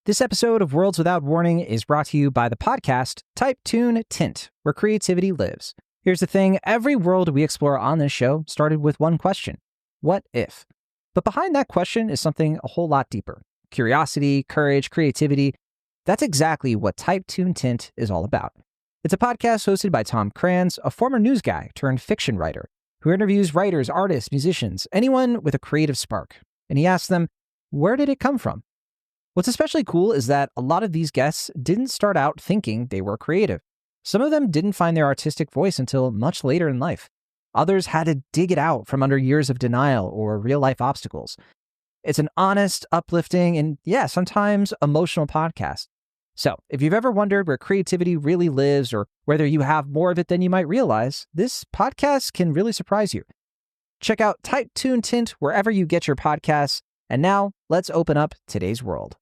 This episode of Worlds Without Warning is brought to you by the podcast Type Tune Tint, where creativity lives. Here's the thing, every world we explore on this show started with one question: what if? But behind that question is something a whole lot deeper. Curiosity, courage, creativity. That's exactly what Type Tune Tint is all about. It's a podcast hosted by Tom Kranz, a former news guy turned fiction writer, who interviews writers, artists, musicians, anyone with a creative spark. And he asks them, where did it come from? What's especially cool is that a lot of these guests didn't start out thinking they were creative. Some of them didn't find their artistic voice until much later in life. Others had to dig it out from under years of denial or real-life obstacles. It's an honest, uplifting, and sometimes emotional podcast. So, if you've ever wondered where creativity really lives or whether you have more of it than you might realize, this podcast can really surprise you. Check out Type Tune Tint wherever you get your podcasts. And now, let's open up today's world.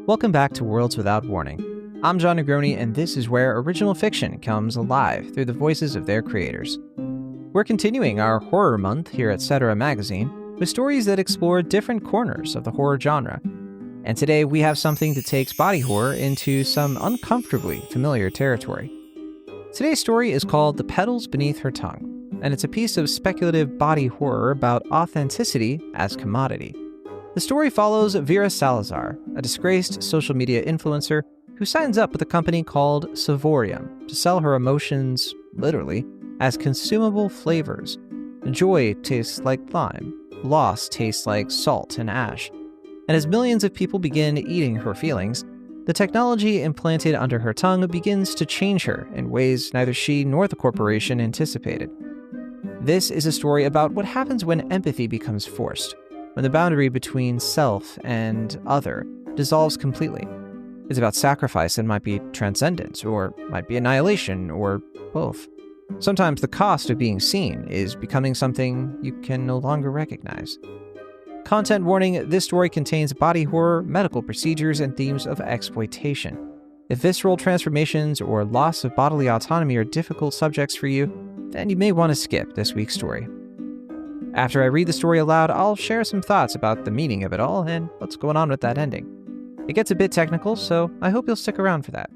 Welcome back to Worlds Without Warning. I'm Jon Negroni, and this is where original fiction comes alive through the voices of their creators. We're continuing our horror month here at Savorium magazine with stories that explore different corners of the horror genre. And today we have something that takes body horror into some uncomfortably familiar territory. Today's story is called The Petals Beneath Her Tongue, and it's a piece of speculative body horror about authenticity as commodity. The story follows Vera Salazar, a disgraced social media influencer who signs up with a company called Savorium to sell her emotions, literally, as consumable flavors. Joy tastes like lime, loss tastes like salt and ash. And as millions of people begin eating her feelings, the technology implanted under her tongue begins to change her in ways neither she nor the corporation anticipated. This is a story about what happens when empathy becomes forced, when the boundary between self and other dissolves completely. It's about sacrifice that might be transcendence, or might be annihilation, or both. Sometimes the cost of being seen is becoming something you can no longer recognize. Content warning, this story contains body horror, medical procedures, and themes of exploitation. If visceral transformations or loss of bodily autonomy are difficult subjects for you, then you may want to skip this week's story. After I read the story aloud, I'll share some thoughts about the meaning of it all and what's going on with that ending. It gets a bit technical, so I hope you'll stick around for that.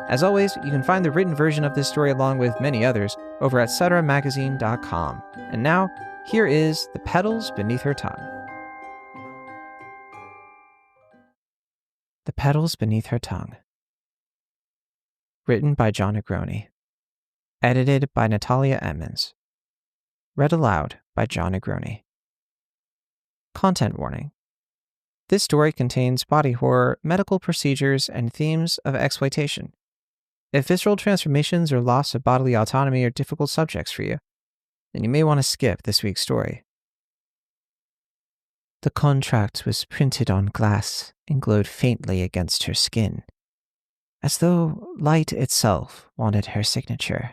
As always, you can find the written version of this story along with many others over at savoriummagazine.com. And now, here is The Petals Beneath Her Tongue. The Petals Beneath Her Tongue. Written by Jon Negroni. Edited by Natalia Emmons. Read aloud by Jon Negroni. Content warning. This story contains body horror, medical procedures, and themes of exploitation. If visceral transformations or loss of bodily autonomy are difficult subjects for you, then you may want to skip this week's story. The contract was printed on glass and glowed faintly against her skin, as though light itself wanted her signature.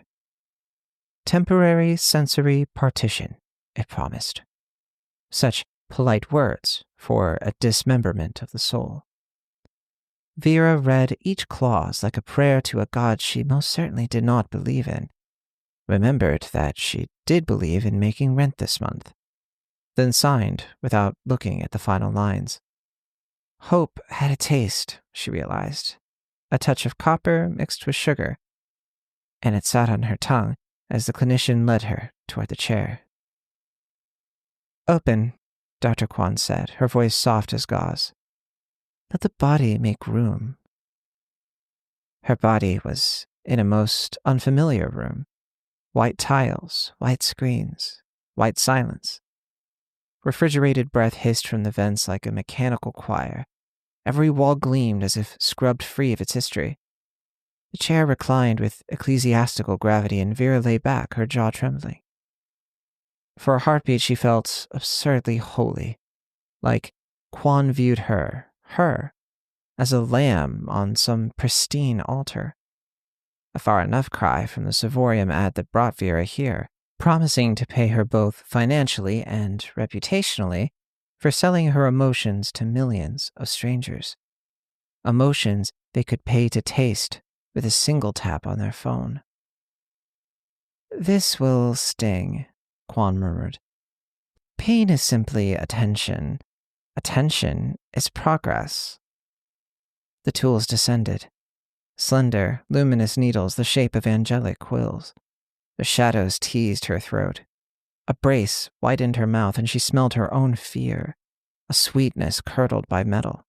Temporary sensory partition, it promised. Such polite words for a dismemberment of the soul. Vera read each clause like a prayer to a god she most certainly did not believe in, remembered that she did believe in making rent this month, then signed without looking at the final lines. Hope had a taste, she realized, a touch of copper mixed with sugar, and it sat on her tongue as the clinician led her toward the chair. Open, Dr. Kwan said, her voice soft as gauze. Let the body make room. Her body was in a most unfamiliar room. White tiles, white screens, white silence. Refrigerated breath hissed from the vents like a mechanical choir. Every wall gleamed as if scrubbed free of its history. The chair reclined with ecclesiastical gravity, and Vera lay back, her jaw trembling. For a heartbeat, she felt absurdly holy, like Kwan viewed her, as a lamb on some pristine altar. A far enough cry from the Savorium ad that brought Vera here, promising to pay her both financially and reputationally for selling her emotions to millions of strangers. Emotions they could pay to taste with a single tap on their phone. This will sting, Quan murmured. Pain is simply attention. Attention is progress. The tools descended. Slender, luminous needles the shape of angelic quills. The shadows teased her throat. A brace widened her mouth, and she smelled her own fear, a sweetness curdled by metal.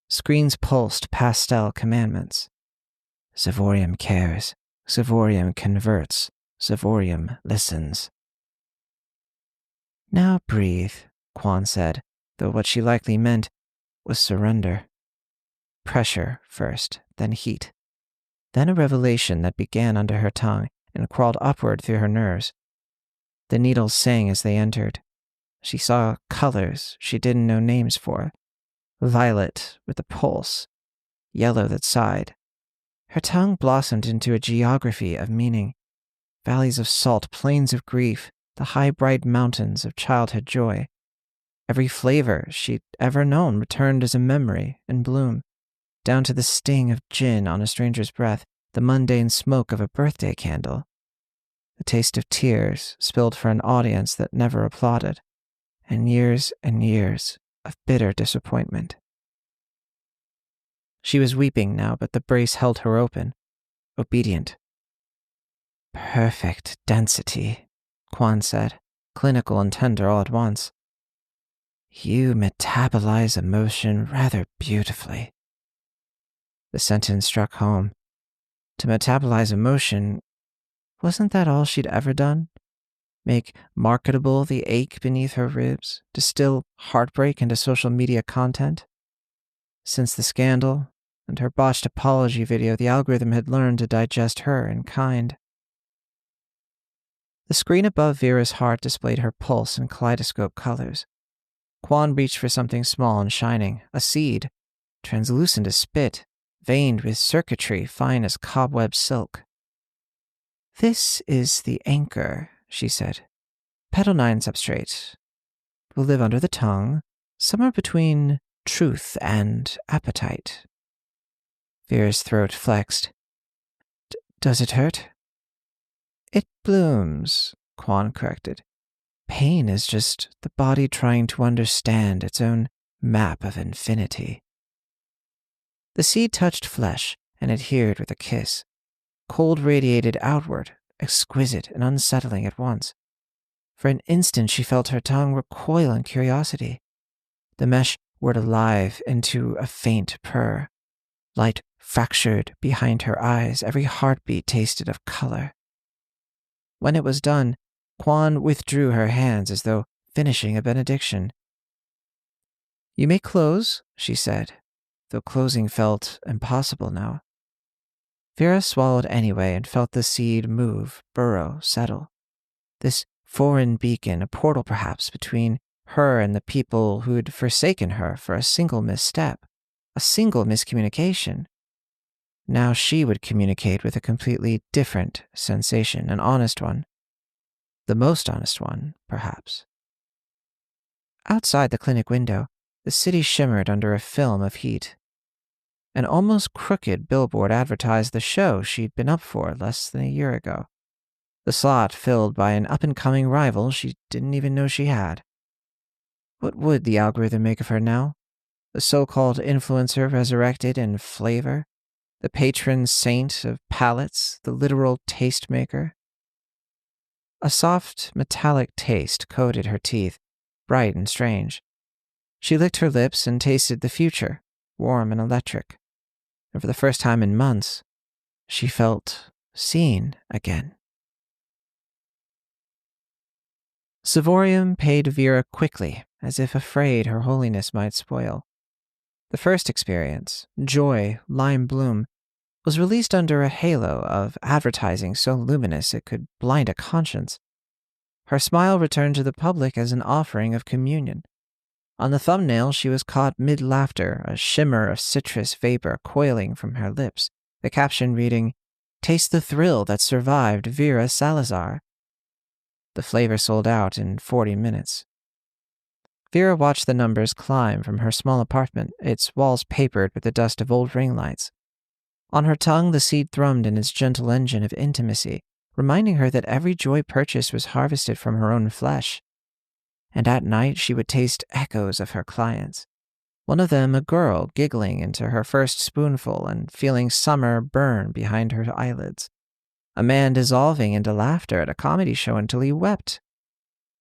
Screens pulsed pastel commandments. Savorium cares. Savorium converts. Savorium listens. Now breathe, Quan said, though what she likely meant was surrender. Pressure first, then heat. Then a revelation that began under her tongue and crawled upward through her nerves. The needles sang as they entered. She saw colors she didn't know names for. Violet with a pulse, yellow that sighed. Her tongue blossomed into a geography of meaning. Valleys of salt, plains of grief, the high bright mountains of childhood joy. Every flavor she'd ever known returned as a memory in bloom, down to the sting of gin on a stranger's breath, the mundane smoke of a birthday candle. The taste of tears spilled for an audience that never applauded, and years of bitter disappointment. She was weeping now, but the brace held her open, obedient. Perfect density, Quan said, clinical and tender all at once. You metabolize emotion rather beautifully. The sentence struck home. To metabolize emotion, wasn't that all she'd ever done? Make marketable the ache beneath her ribs, distill heartbreak into social media content? Since the scandal and her botched apology video, the algorithm had learned to digest her in kind. The screen above Vera's heart displayed her pulse in kaleidoscope colors. Quan reached for something small and shining, a seed, translucent as spit, veined with circuitry fine as cobweb silk. This is the anchor, she said. Petal 9 substrate. Will live under the tongue, somewhere between truth and appetite. Vera's throat flexed. Does it hurt? It blooms, Quan corrected. Pain is just the body trying to understand its own map of infinity. The seed touched flesh and adhered with a kiss. Cold radiated outward, exquisite and unsettling at once. For an instant she felt her tongue recoil in curiosity. The mesh whirred alive into a faint purr. Light fractured behind her eyes, every heartbeat tasted of color. When it was done, Quan withdrew her hands as though finishing a benediction. You may close, she said, though closing felt impossible now. Vera swallowed anyway and felt the seed move, burrow, settle. This foreign beacon, a portal perhaps between her and the people who'd forsaken her for a single misstep, a single miscommunication. Now she would communicate with a completely different sensation, an honest one. The most honest one, perhaps. Outside the clinic window, the city shimmered under a film of heat. An almost crooked billboard advertised the show she'd been up for less than a year ago. The slot filled by an up-and-coming rival she didn't even know she had. What would the algorithm make of her now? The so-called influencer resurrected in flavor? The patron saint of palates? The literal tastemaker? A soft, metallic taste coated her teeth, bright and strange. She licked her lips and tasted the future, warm and electric. And for the first time in months, she felt seen again. Savorium paid Vera quickly, as if afraid her holiness might spoil. The first experience, joy, lime bloom, was released under a halo of advertising so luminous it could blind a conscience. Her smile returned to the public as an offering of communion. On the thumbnail, she was caught mid-laughter, a shimmer of citrus vapor coiling from her lips, the caption reading, "Taste the thrill that survived Vera Salazar." The flavor sold out in 40 minutes. Vera watched the numbers climb from her small apartment, its walls papered with the dust of old ring lights. On her tongue, the seed thrummed in its gentle engine of intimacy, reminding her that every joy purchased was harvested from her own flesh. And at night she would taste echoes of her clients. One of them a girl giggling into her first spoonful and feeling summer burn behind her eyelids. A man dissolving into laughter at a comedy show until he wept.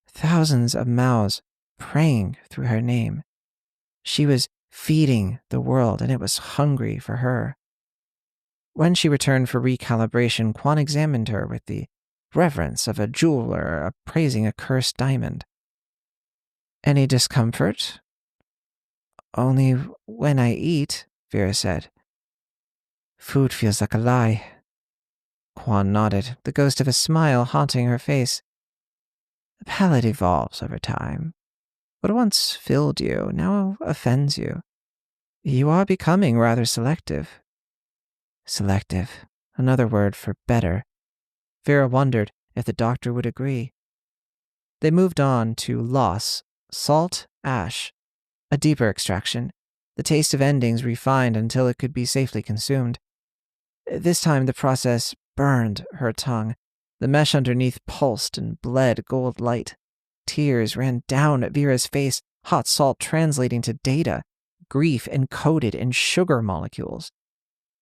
Thousands of mouths praying through her name. She was feeding the world, and it was hungry for her. When she returned for recalibration, Quan examined her with the reverence of a jeweler appraising a cursed diamond. "Any discomfort?" "Only when I eat," Vera said. "Food feels like a lie." Quan nodded, the ghost of a smile haunting her face. "The palate evolves over time. What once filled you now offends you. You are becoming rather selective." Selective, another word for better. Vera wondered if the doctor would agree. They moved on to loss, salt ash, a deeper extraction, the taste of endings refined until it could be safely consumed. This time the process burned her tongue. The mesh underneath pulsed and bled gold light. Tears ran down Vera's face, hot salt translating to data, grief encoded in sugar molecules.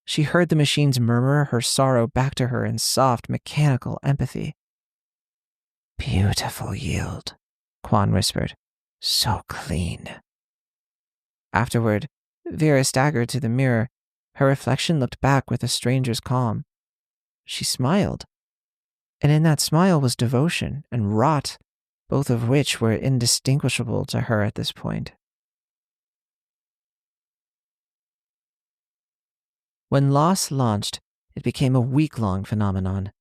She heard the machines murmur her sorrow back to her in soft, mechanical empathy. "Beautiful yield," Quan whispered. "So clean." Afterward, Vera staggered to the mirror. Her reflection looked back with a stranger's calm. She smiled. And in that smile was devotion and rot, both of which were indistinguishable to her at this point. When Loss launched, it became a week-long phenomenon.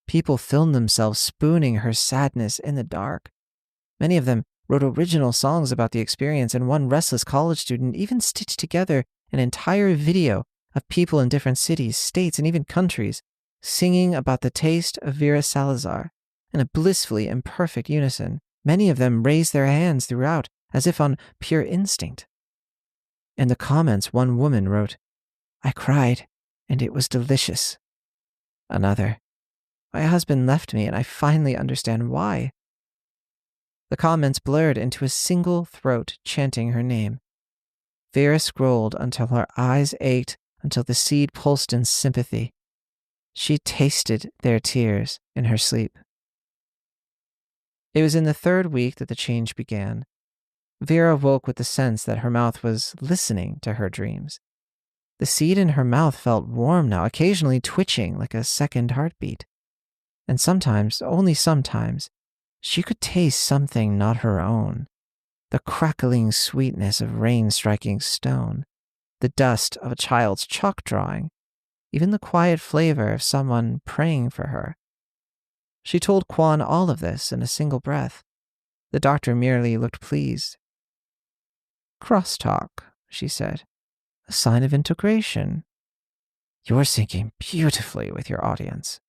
People filmed themselves spooning her sadness in the dark. Many of them wrote original songs about the experience, and one restless college student even stitched together an entire video of people in different cities, states, and even countries singing about the taste of Vera Salazar in a blissfully imperfect unison. Many of them raised their hands throughout, as if on pure instinct. In the comments, one woman wrote, "I cried, and it was delicious." Another, "My husband left me, and I finally understand why." The comments blurred into a single throat chanting her name. Vera scrolled until her eyes ached, until the seed pulsed in sympathy. She tasted their tears in her sleep. It was in the third week that the change began. Vera woke with the sense that her mouth was listening to her dreams. The seed in her mouth felt warm now, occasionally twitching like a second heartbeat. And sometimes, only sometimes, she could taste something not her own. The crackling sweetness of rain striking stone, the dust of a child's chalk drawing, even the quiet flavor of someone praying for her. She told Quan all of this in a single breath. The doctor merely looked pleased. "Crosstalk," she said. "A sign of integration. You're syncing beautifully with your audience."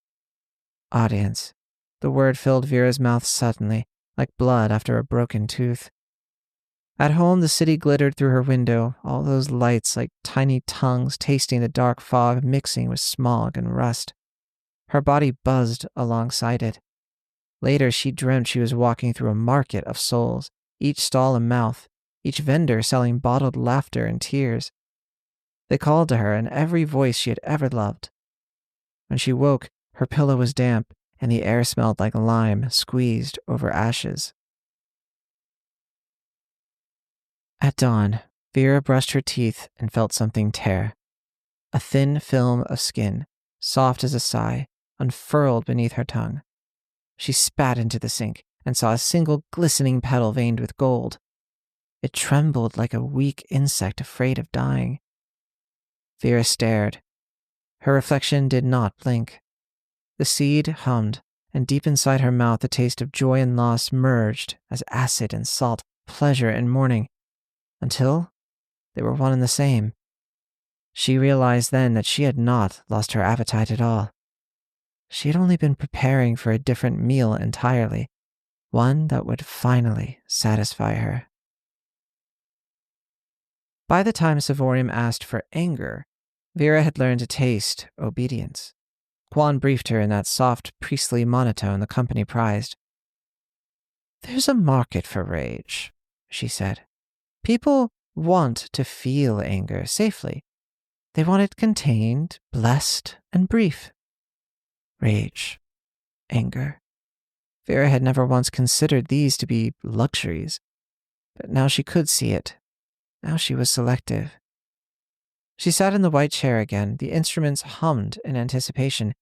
Audience. The word filled Vera's mouth suddenly, like blood after a broken tooth. At home, the city glittered through her window, all those lights like tiny tongues tasting the dark fog mixing with smog and rust. Her body buzzed alongside it. Later, she dreamt she was walking through a market of souls, each stall a mouth, each vendor selling bottled laughter and tears. They called to her in every voice she had ever loved. When she woke, her pillow was damp, and the air smelled like lime squeezed over ashes. At dawn, Vera brushed her teeth and felt something tear. A thin film of skin, soft as a sigh, unfurled beneath her tongue. She spat into the sink and saw a single glistening petal veined with gold. It trembled like a weak insect afraid of dying. Vera stared. Her reflection did not blink. The seed hummed, and deep inside her mouth the taste of joy and loss merged as acid and salt, pleasure and mourning, until they were one and the same. She realized then that she had not lost her appetite at all. She had only been preparing for a different meal entirely, one that would finally satisfy her. By the time Savorium asked for anger, Vera had learned to taste obedience. Quan briefed her in that soft, priestly monotone the company prized. "There's a market for rage," she said. "People want to feel anger safely. They want it contained, blessed, and brief. Rage, anger. Vera had never once considered these to be luxuries, but now she could see it. Now she was selective. She sat in the white chair again, the instruments hummed in anticipation,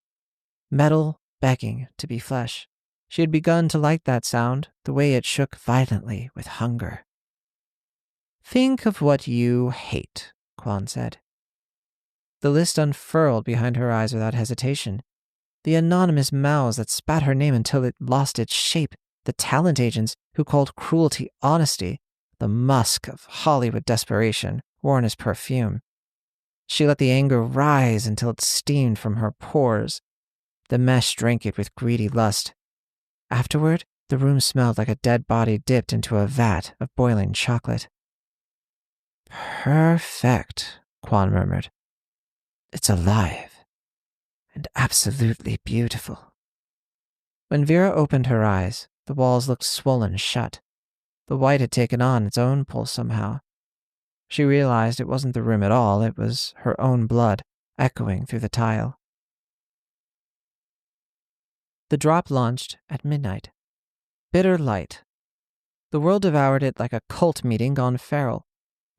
metal begging to be flesh. She had begun to like that sound, the way it shook violently with hunger. "Think of what you hate," Quan said. The list unfurled behind her eyes without hesitation. The anonymous mouths that spat her name until it lost its shape, the talent agents who called cruelty honesty, the musk of Hollywood desperation worn as perfume. She let the anger rise until it steamed from her pores. The mesh drank it with greedy lust. Afterward, the room smelled like a dead body dipped into a vat of boiling chocolate. "Perfect," Quan murmured. "It's alive and absolutely beautiful." When Vera opened her eyes, the walls looked swollen shut. The white had taken on its own pulse somehow. She realized it wasn't the room at all, it was her own blood echoing through the tile. The drop launched at midnight. Bitter light. The world devoured it like a cult meeting gone feral.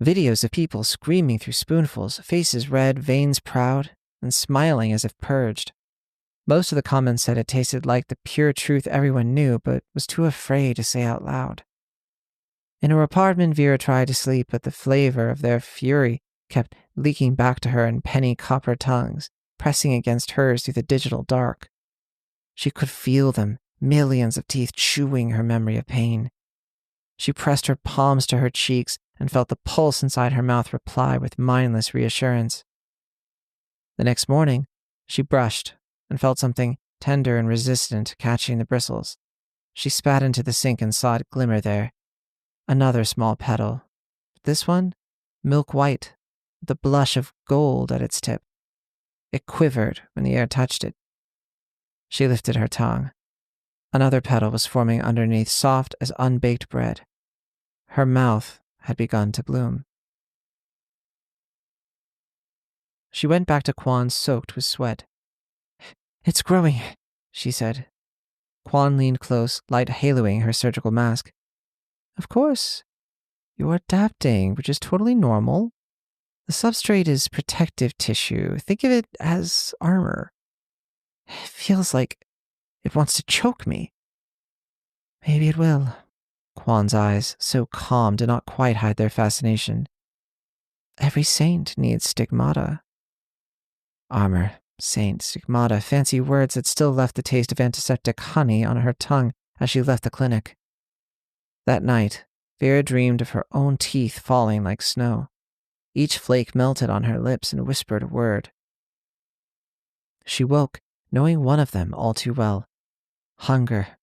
Videos of people screaming through spoonfuls, faces red, veins proud, and smiling as if purged. Most of the comments said it tasted like the pure truth everyone knew, but was too afraid to say out loud. In her apartment, Vera tried to sleep, but the flavor of their fury kept leaking back to her in penny copper tongues, pressing against hers through the digital dark. She could feel them, millions of teeth chewing her memory of pain. She pressed her palms to her cheeks and felt the pulse inside her mouth reply with mindless reassurance. The next morning, she brushed and felt something tender and resistant catching the bristles. She spat into the sink and saw it glimmer there. Another small petal. This one, milk white, with a blush of gold at its tip. It quivered when the air touched it. She lifted her tongue. Another petal was forming underneath, soft as unbaked bread. Her mouth had begun to bloom. She went back to Quan soaked with sweat. "It's growing," she said. Quan leaned close, light haloing her surgical mask. "Of course. You're adapting, which is totally normal. The substrate is protective tissue. Think of it as armor. It feels like it wants to choke me." "Maybe it will." Quan's eyes, so calm, did not quite hide their fascination. "Every saint needs stigmata." Armor, saint, stigmata, fancy words that still left the taste of antiseptic honey on her tongue as she left the clinic. That night, Vera dreamed of her own teeth falling like snow. Each flake melted on her lips and whispered a word. She woke, knowing one of them all too well. Hunger.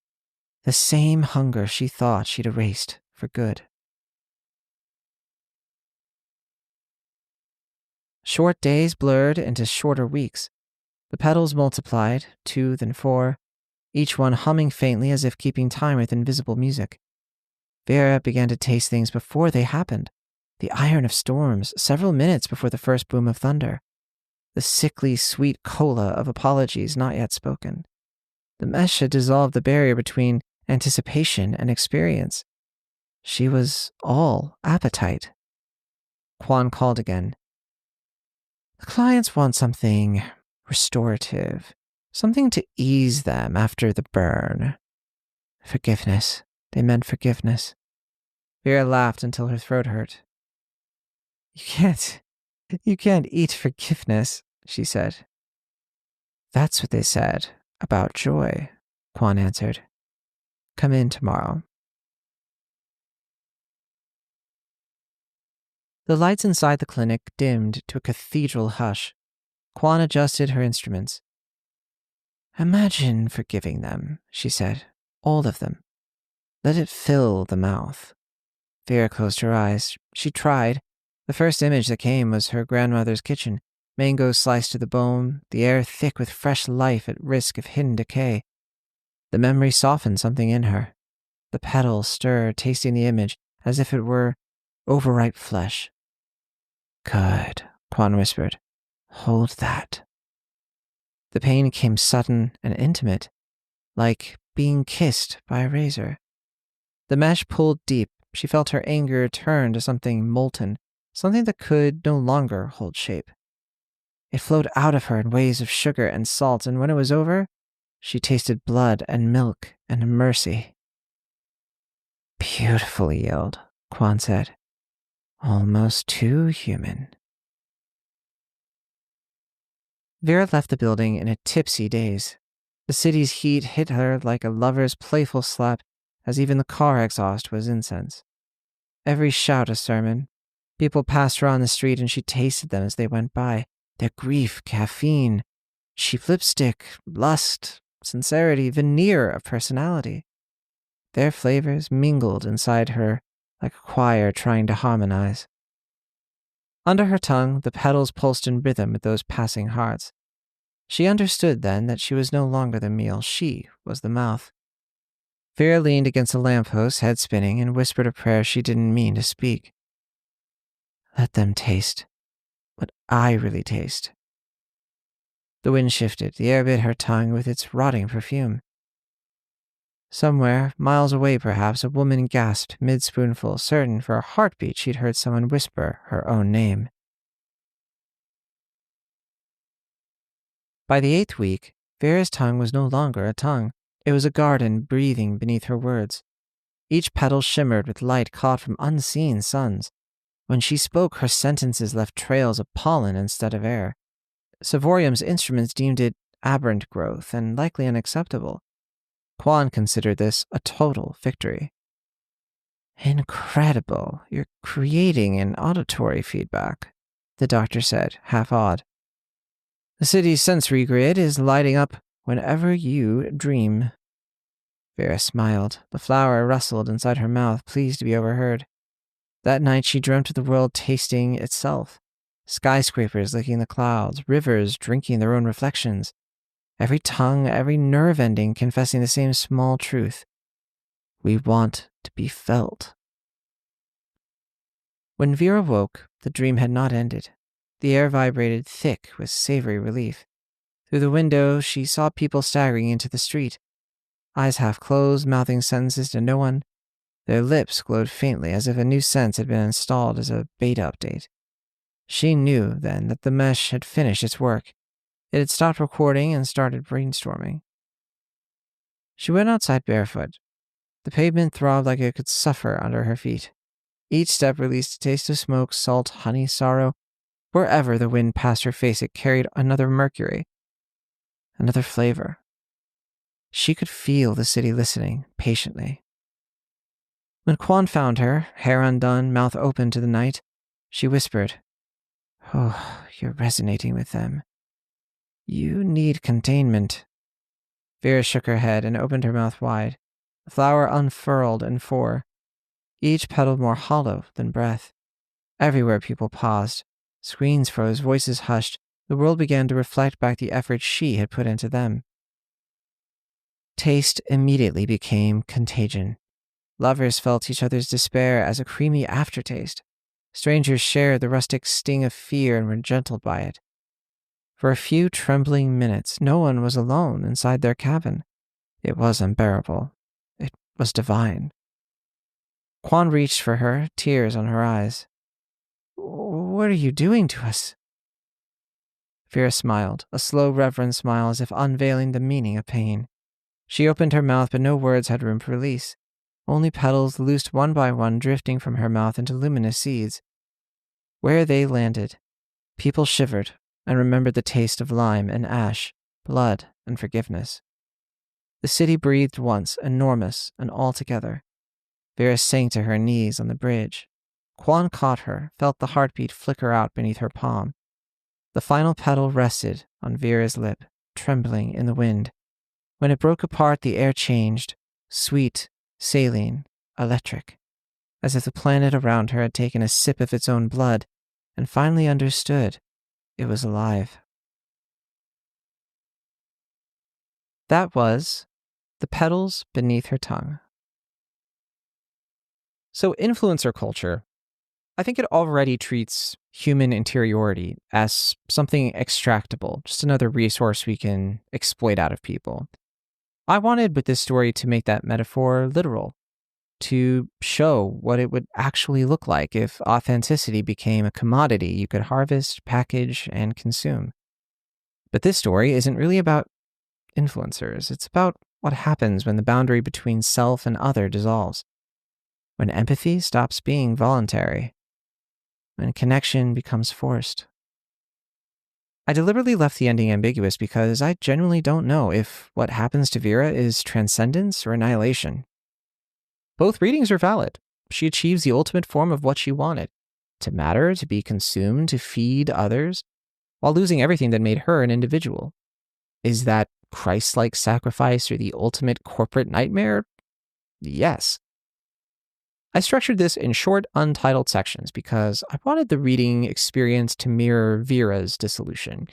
The same hunger she thought she'd erased for good. Short days blurred into shorter weeks. The petals multiplied, 2, then 4, each one humming faintly as if keeping time with invisible music. Vera began to taste things before they happened. The iron of storms, several minutes before the first boom of thunder. The sickly, sweet cola of apologies not yet spoken. The mesh had dissolved the barrier between anticipation and experience. She was all appetite. Quan called again. "The clients want something restorative, something to ease them after the burn." Forgiveness. They meant forgiveness. Vera laughed until her throat hurt. You can't eat forgiveness," she said. "That's what they said about joy," Quan answered. "Come in tomorrow." The lights inside the clinic dimmed to a cathedral hush. Quan adjusted her instruments. "Imagine forgiving them," she said. "All of them. Let it fill the mouth." Vera closed her eyes. She tried. The first image that came was her grandmother's kitchen, Mangoes sliced to the bone, the air thick with fresh life at risk of hidden decay. The memory softened something in her. The petals stirred, tasting the image as if it were overripe flesh. Good, Quan whispered. Hold that. The pain came sudden and intimate, like being kissed by a razor. The mesh pulled deep. She felt her anger turn to something molten, something that could no longer hold shape. It flowed out of her in waves of sugar and salt, and when it was over, she tasted blood and milk and mercy. Beautifully yelled, Quan said. Almost too human. Vera left the building in a tipsy daze. The city's heat hit her like a lover's playful slap, as even the car exhaust was incense. Every shout a sermon. People passed her on the street and she tasted them as they went by. Their grief, caffeine, cheap lipstick, lust, sincerity, veneer of personality. Their flavors mingled inside her like a choir trying to harmonize. Under her tongue, the petals pulsed in rhythm with those passing hearts. She understood then that she was no longer the meal, she was the mouth. Vera leaned against a lamppost, head spinning, and whispered a prayer she didn't mean to speak. Let them taste what I really taste. The wind shifted, the air bit her tongue with its rotting perfume. Somewhere, miles away perhaps, a woman gasped mid-spoonful, certain for a heartbeat she'd heard someone whisper her own name. By the 8th week, Vera's tongue was no longer a tongue. It was a garden breathing beneath her words. Each petal shimmered with light caught from unseen suns. When she spoke, her sentences left trails of pollen instead of air. Savorium's instruments deemed it aberrant growth and likely unacceptable. Quan considered this a total victory. Incredible. You're creating an auditory feedback, the doctor said, half awed. The city's sensory grid is lighting up whenever you dream. Vera smiled. The flower rustled inside her mouth, pleased to be overheard. That night she dreamt of the world tasting itself. Skyscrapers licking the clouds, rivers drinking their own reflections. Every tongue, every nerve ending confessing the same small truth. We want to be felt. When Vera woke, the dream had not ended. The air vibrated thick with savory relief. Through the window, she saw people staggering into the street. Eyes half closed, mouthing sentences to no one. Their lips glowed faintly as if a new sense had been installed as a beta update. She knew then that the mesh had finished its work. It had stopped recording and started brainstorming. She went outside barefoot. The pavement throbbed like it could suffer under her feet. Each step released a taste of smoke, salt, honey, sorrow. Wherever the wind passed her face, it carried another mercury, another flavor. She could feel the city listening, patiently. When Quan found her, hair undone, mouth open to the night, she whispered, Oh, you're resonating with them. You need containment. Vera shook her head and opened her mouth wide. The flower unfurled in four, each petal more hollow than breath. Everywhere people paused. Screens froze, voices hushed. The world began to reflect back the effort she had put into them. Taste immediately became contagion. Lovers felt each other's despair as a creamy aftertaste. Strangers shared the rustic sting of fear and were gentled by it. For a few trembling minutes, no one was alone inside their cabin. It was unbearable. It was divine. Quan reached for her, tears on her eyes. What are you doing to us? Vera smiled, a slow, reverent smile as if unveiling the meaning of pain. She opened her mouth, but no words had room for release. Only petals, loosed one by one, drifting from her mouth into luminous seeds. Where they landed, people shivered and remembered the taste of lime and ash, blood and forgiveness. The city breathed once, enormous and altogether. Vera sank to her knees on the bridge. Quan caught her, felt the heartbeat flicker out beneath her palm. The final petal rested on Vera's lip, trembling in the wind. When it broke apart, the air changed, sweet, saline, electric, as if the planet around her had taken a sip of its own blood and finally understood. it was alive. That was The Petals Beneath Her Tongue. So, influencer culture, I think it already treats human interiority as something extractable, just another resource we can exploit out of people. I wanted with this story to make that metaphor literal, to show what it would actually look like if authenticity became a commodity you could harvest, package, and consume. But this story isn't really about influencers. It's about what happens when the boundary between self and other dissolves, when empathy stops being voluntary, when connection becomes forced. I deliberately left the ending ambiguous because I genuinely don't know if what happens to Vera is transcendence or annihilation. Both readings are valid. She achieves the ultimate form of what she wanted: to matter, to be consumed, to feed others, while losing everything that made her an individual. Is that Christ-like sacrifice or the ultimate corporate nightmare? Yes. I structured this in short, untitled sections because I wanted the reading experience to mirror Vera's dissolution.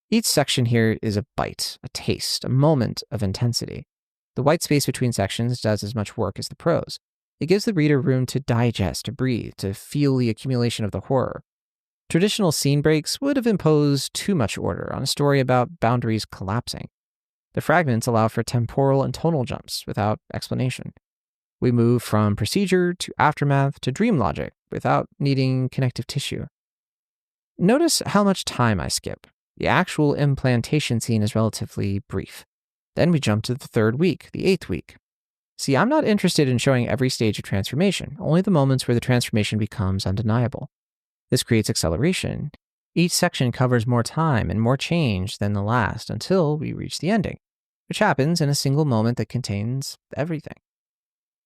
Each section here is a bite, a taste, a moment of intensity. The white space between sections does as much work as the prose. It gives the reader room to digest, to breathe, to feel the accumulation of the horror. Traditional scene breaks would have imposed too much order on a story about boundaries collapsing. The fragments allow for temporal and tonal jumps without explanation. We move from procedure to aftermath to dream logic without needing connective tissue. Notice how much time I skip. The actual implantation scene is relatively brief. Then we jump to the 3rd week, the 8th week. See, I'm not interested in showing every stage of transformation, only the moments where the transformation becomes undeniable. This creates acceleration. Each section covers more time and more change than the last until we reach the ending, which happens in a single moment that contains everything.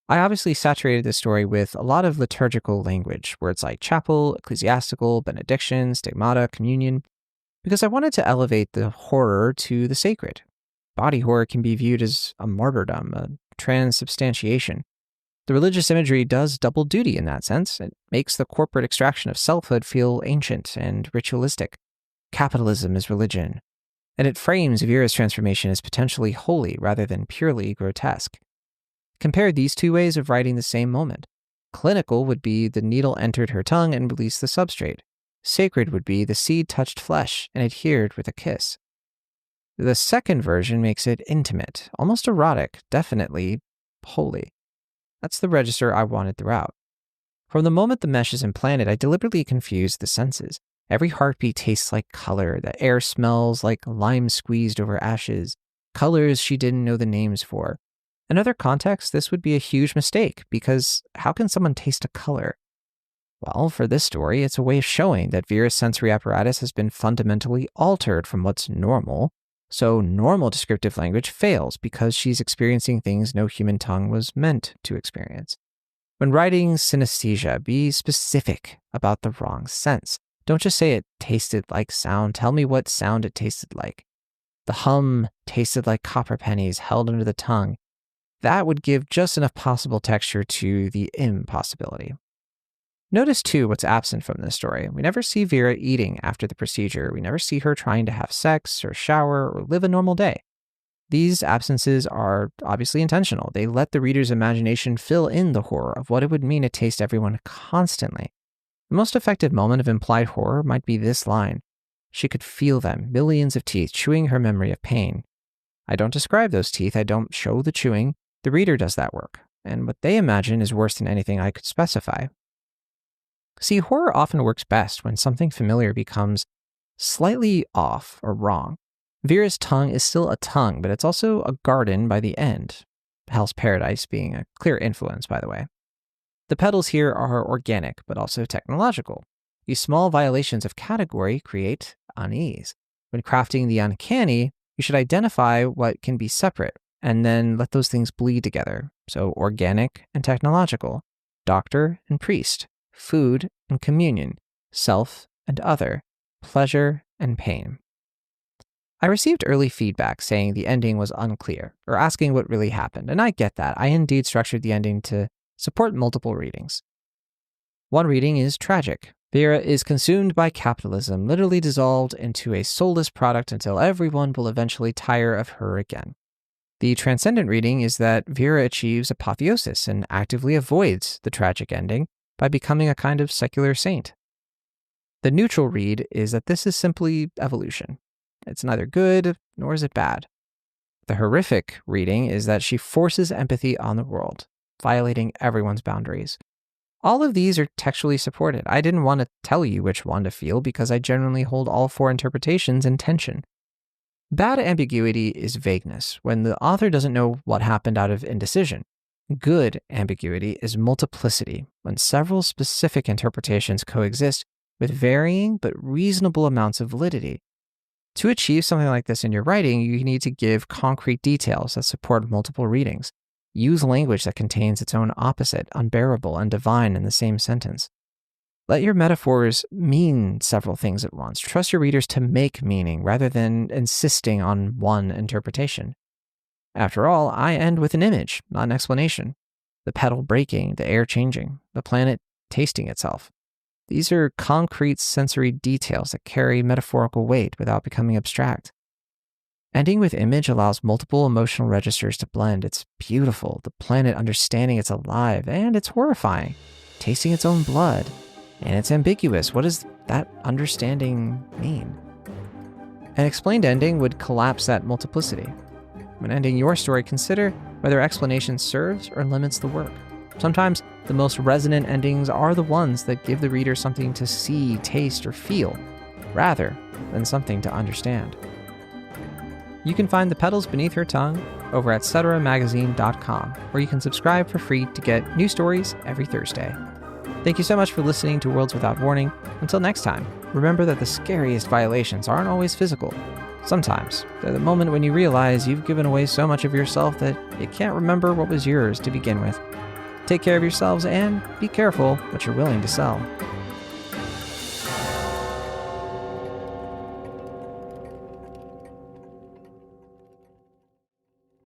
I obviously saturated this story with a lot of liturgical language, words like chapel, ecclesiastical, benediction, stigmata, communion, because I wanted to elevate the horror to the sacred. Body horror can be viewed as a martyrdom, a transubstantiation. The religious imagery does double duty in that sense. It makes the corporate extraction of selfhood feel ancient and ritualistic. Capitalism is religion. And it frames Vera's transformation as potentially holy rather than purely grotesque. Compare these two ways of writing the same moment. Clinical would be the needle entered her tongue and released the substrate. Sacred would be the seed touched flesh and adhered with a kiss. The second version makes it intimate, almost erotic, definitely holy. That's the register I wanted throughout. From the moment the mesh is implanted, I deliberately confused the senses. Every heartbeat tastes like color. The air smells like lime squeezed over ashes. Colors she didn't know the names for. In other contexts, this would be a huge mistake, because how can someone taste a color? Well, for this story, it's a way of showing that Vera's sensory apparatus has been fundamentally altered from what's normal, so normal descriptive language fails because she's experiencing things no human tongue was meant to experience. When writing synesthesia, be specific about the wrong sense. Don't just say it tasted like sound. Tell me what sound it tasted like. The hum tasted like copper pennies held under the tongue. That would give just enough possible texture to the impossibility. Notice, too, what's absent from this story. We never see Vera eating after the procedure. We never see her trying to have sex or shower or live a normal day. These absences are obviously intentional. They let the reader's imagination fill in the horror of what it would mean to taste everyone constantly. The most effective moment of implied horror might be this line. She could feel them, millions of teeth, chewing her memory of pain. I don't describe those teeth. I don't show the chewing. The reader does that work, and what they imagine is worse than anything I could specify. See, horror often works best when something familiar becomes slightly off or wrong. Vera's tongue is still a tongue, but it's also a garden by the end. Hell's Paradise being a clear influence, by the way. The petals here are organic, but also technological. These small violations of category create unease. When crafting the uncanny, you should identify what can be separate, and then let those things bleed together. So organic and technological, doctor and priest, food and communion, self and other, pleasure and pain. I received early feedback saying the ending was unclear, or asking what really happened, and I get that. I indeed structured the ending to support multiple readings. One reading is tragic. Vera is consumed by capitalism, literally dissolved into a soulless product until everyone will eventually tire of her again. The transcendent reading is that Vera achieves apotheosis and actively avoids the tragic ending by becoming a kind of secular saint. The neutral read is that this is simply evolution. It's neither good nor is it bad. The horrific reading is that she forces empathy on the world, violating everyone's boundaries. All of these are textually supported. I didn't want to tell you which one to feel because I generally hold all four interpretations in tension. Bad ambiguity is vagueness, when the author doesn't know what happened out of indecision. Good ambiguity is multiplicity, when several specific interpretations coexist with varying but reasonable amounts of validity. To achieve something like this in your writing, you need to give concrete details that support multiple readings. Use language that contains its own opposite, unbearable, and divine in the same sentence. Let your metaphors mean several things at once. Trust your readers to make meaning rather than insisting on one interpretation. After all, I end with an image, not an explanation. The petal breaking, the air changing, the planet tasting itself. These are concrete sensory details that carry metaphorical weight without becoming abstract. Ending with image allows multiple emotional registers to blend. It's beautiful, the planet understanding it's alive, and it's horrifying, tasting its own blood. And it's ambiguous. What does that understanding mean? An explained ending would collapse that multiplicity. When ending your story, consider whether explanation serves or limits the work. Sometimes the most resonant endings are the ones that give the reader something to see, taste, or feel, rather than something to understand. You can find the Petals Beneath Her Tongue over at ceteramagazine.com, where you can subscribe for free to get new stories every Thursday. Thank you so much for listening to Worlds Without Warning. Until next time, remember that the scariest violations aren't always physical. Sometimes they're the moment when you realize you've given away so much of yourself that you can't remember what was yours to begin with. Take care of yourselves and be careful what you're willing to sell.